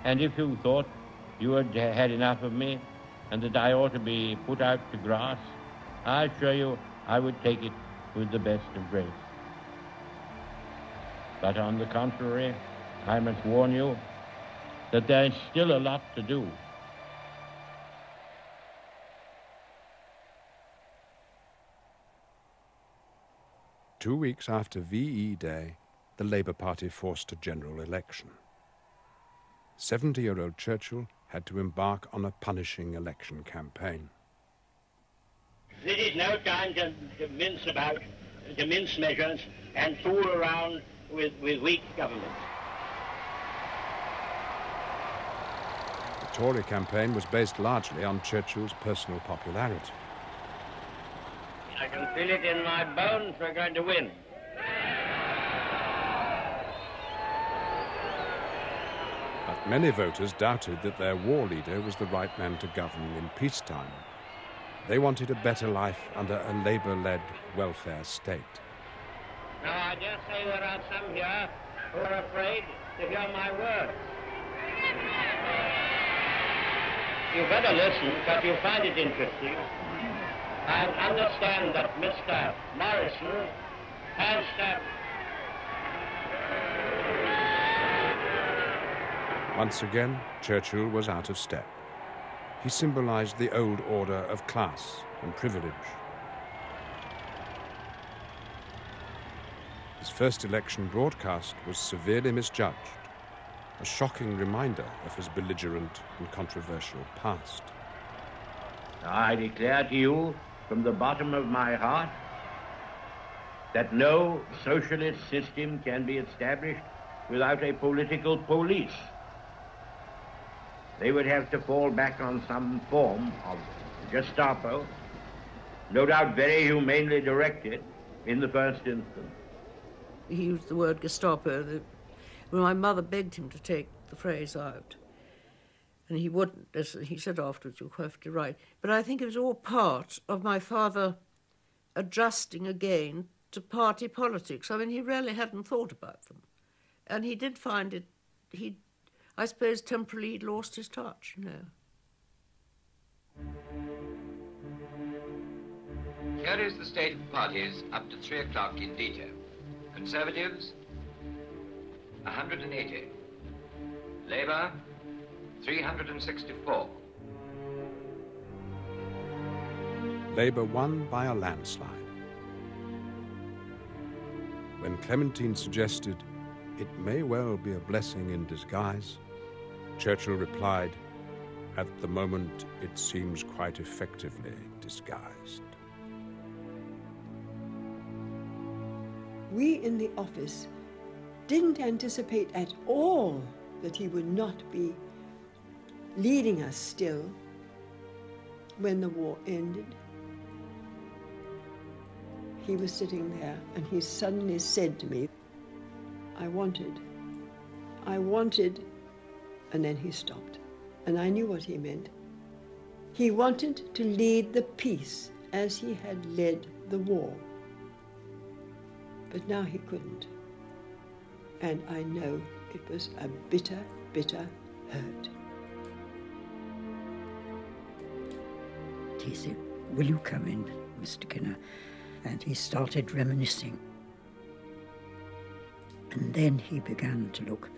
And if you thought you had had enough of me and that I ought to be put out to grass, I assure you I would take it with the best of grace. But on the contrary, I must warn you that there is still a lot to do. Two weeks after VE Day, the Labour Party forced a general election. 70-year-old Churchill had to embark on a punishing election campaign. This is no time to mince measures and fool around with weak governments. The Tory campaign was based largely on Churchill's personal popularity. I can feel it in my bones we're going to win. But many voters doubted that their war leader was the right man to govern in peacetime. They wanted a better life under a Labour-led welfare state. Now, I dare say there are some here who are afraid to hear my words. You better listen, because you'll find it interesting. I understand that Mr. Morrison has Once again, Churchill was out of step. He symbolized the old order of class and privilege. His first election broadcast was severely misjudged, a shocking reminder of his belligerent and controversial past. I declare to you from the bottom of my heart that no socialist system can be established without a political police. They would have to fall back on some form of Gestapo, no doubt very humanely directed in the first instance. He used the word Gestapo. My mother begged him to take the phrase out. And he wouldn't, as he said afterwards, you're perfectly right. But I think it was all part of my father adjusting again to party politics. I mean, he really hadn't thought about them. And he did find it, I suppose temporarily he'd lost his touch, you know. Here is the state of parties up to 3 o'clock in detail. Conservatives, 180. Labour, 364. Labour won by a landslide. When Clementine suggested it may well be a blessing in disguise, Churchill replied, "At the moment it seems quite effectively disguised." We in the office didn't anticipate at all that he would not be leading us still when the war ended. He was sitting there and he suddenly said to me, I wanted, and then he stopped. And I knew what he meant. He wanted to lead the peace as he had led the war. But now he couldn't. And I know it was a bitter, bitter hurt. He said, "Will you come in, Mr. Kinner?" And he started reminiscing. And then he began to look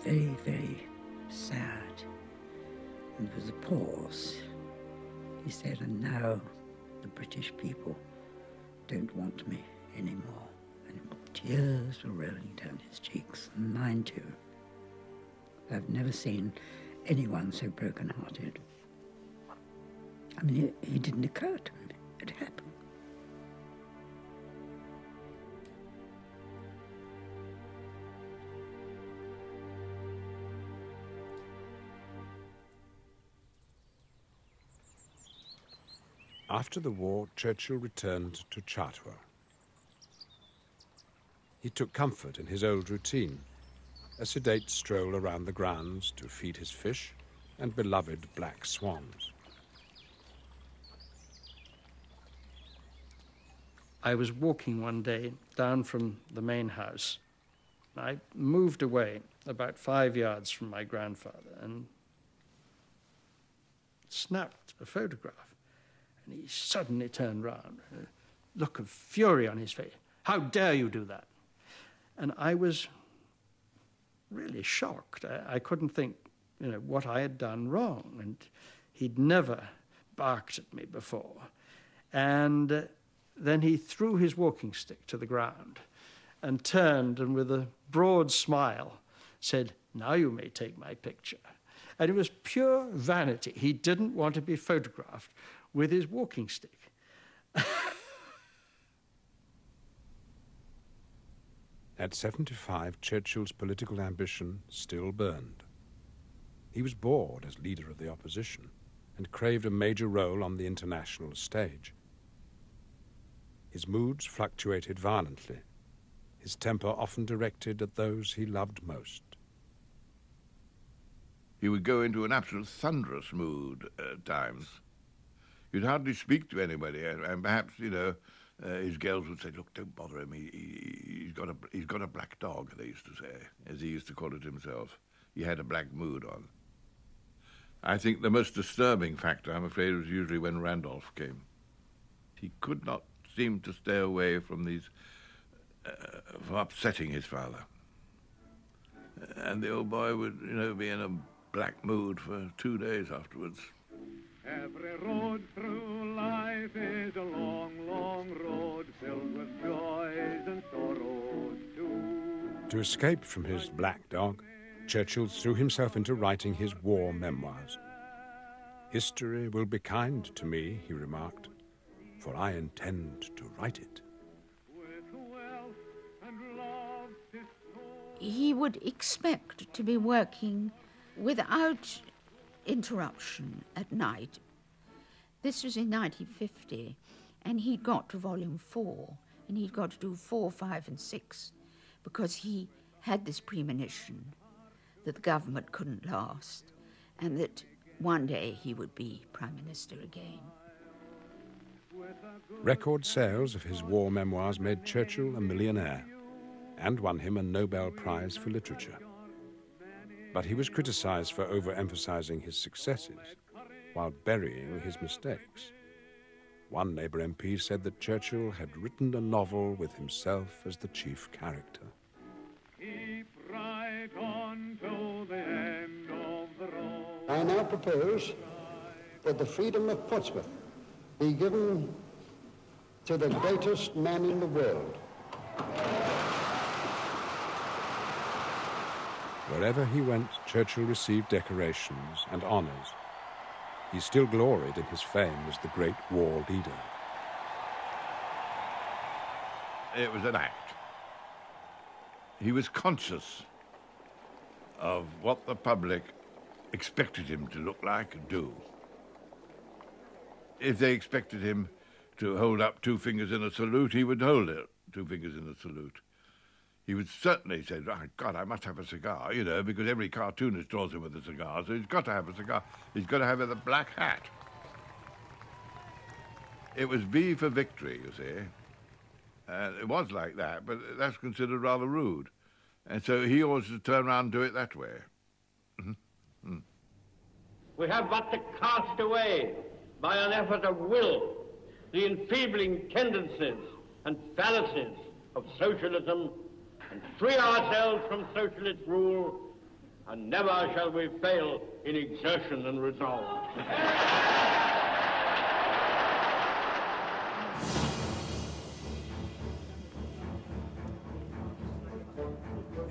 very, very sad. And there was a pause. He said, "And now the British people don't want me anymore." And tears were rolling down his cheeks, and mine too. I've never seen anyone so broken-hearted. I mean, it didn't occur to me. It happened. After the war, Churchill returned to Chartwell. He took comfort in his old routine, a sedate stroll around the grounds to feed his fish and beloved black swans. I was walking one day down from the main house, I moved away about 5 yards from my grandfather and snapped a photograph. And he suddenly turned round, a look of fury on his face. "How dare you do that?" And I was really shocked. I couldn't think, what I had done wrong. And he'd never barked at me before. And then he threw his walking stick to the ground and turned and with a broad smile said, "Now you may take my picture." And it was pure vanity. He didn't want to be photographed with his walking stick. At 75, Churchill's political ambition still burned. He was bored as leader of the opposition and craved a major role on the international stage. His moods fluctuated violently, his temper often directed at those he loved most. He would go into an absolute thunderous mood at times. You'd hardly speak to anybody, and perhaps, his girls would say, "Look, don't bother him. He's got a black dog," they used to say, as he used to call it himself. He had a black mood on. I think the most disturbing factor, I'm afraid, was usually when Randolph came. He could not seem to stay away from from upsetting his father. And the old boy would, be in a black mood for 2 days afterwards. Every road through life is a long, long road filled with joys and sorrows too. To escape from his black dog, Churchill threw himself into writing his war memoirs. "History will be kind to me," he remarked, "for I intend to write it." He would expect to be working without interruption at night. This was in 1950, and he'd got to volume 4, and he'd got to do 4, 5, and 6, because he had this premonition that the government couldn't last, and that one day he would be Prime Minister again. Record sales of his war memoirs made Churchill a millionaire and won him a Nobel Prize for Literature. But he was criticized for overemphasizing his successes while burying his mistakes. One Labour MP said that Churchill had written a novel with himself as the chief character. Keep right on to the end of the road. I now propose that the freedom of Portsmouth be given to the greatest man in the world. Wherever he went, Churchill received decorations and honours. He still gloried in his fame as the great war leader. It was an act. He was conscious of what the public expected him to look like and do. If they expected him to hold up 2 fingers in a salute, he would hold it, 2 fingers in a salute. He would certainly say, "Oh, God, I must have a cigar," because every cartoonist draws him with a cigar, so he's got to have a cigar. He's got to have the black hat. It was V for victory, you see. And it was like that, but that's considered rather rude. And so he always to turn around and do it that way. We have but to cast away, by an effort of will, the enfeebling tendencies and fallacies of socialism and free ourselves from socialist rule, and never shall we fail in exertion and resolve.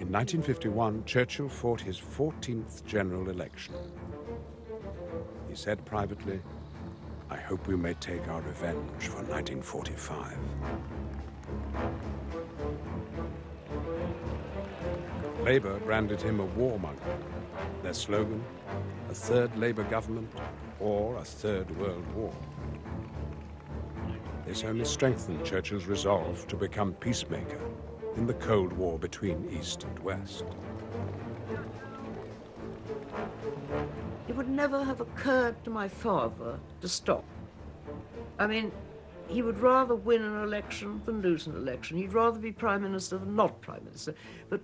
In 1951, Churchill fought his 14th general election. He said privately, "I hope we may take our revenge for 1945. Labour branded him a warmonger. Their slogan, a third Labour government or a third world war. This only strengthened Churchill's resolve to become peacemaker in the Cold War between East and West. It would never have occurred to my father to stop. I mean, he would rather win an election than lose an election. He'd rather be Prime Minister than not Prime Minister. But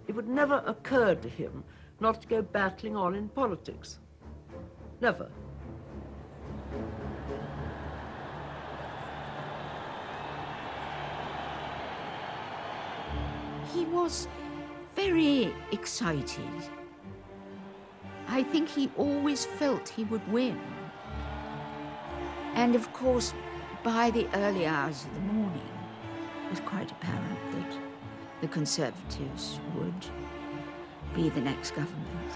It would never occur to him not to go battling on in politics. Never. He was very excited. I think he always felt he would win. And of course, by the early hours of the morning, it was quite apparent that the Conservatives would be the next government.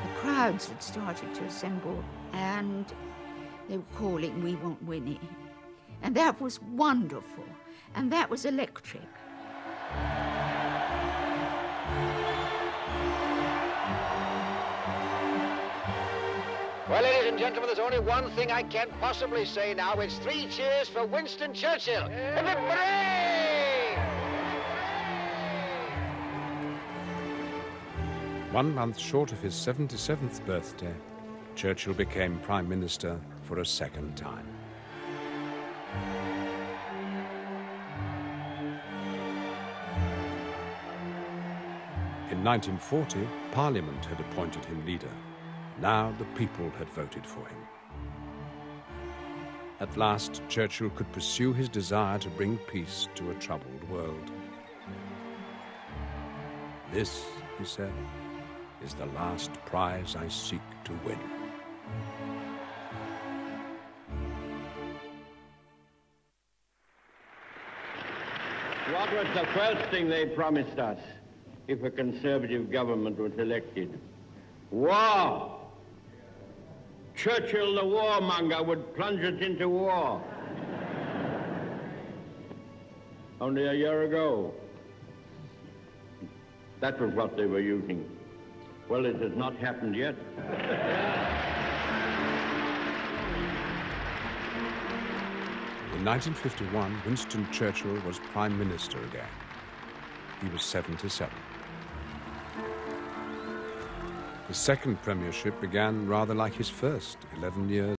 The crowds had started to assemble, and they were calling, "We want Winnie." And that was wonderful, and that was electric. Well, ladies and gentlemen, there's only one thing I can possibly say now. It's 3 cheers for Winston Churchill. Hooray! 1 month short of his 77th birthday, Churchill became Prime Minister for a second time. In 1940, Parliament had appointed him leader. Now the people had voted for him. At last, Churchill could pursue his desire to bring peace to a troubled world. "This," he said, "is the last prize I seek to win." What was the first thing they promised us if a Conservative government was elected? War! Churchill, the warmonger, would plunge us into war. Only a year ago, that was what they were using. Well, it has not happened yet. In 1951, Winston Churchill was Prime Minister again. He was 77. His second premiership began rather like his first, 11 years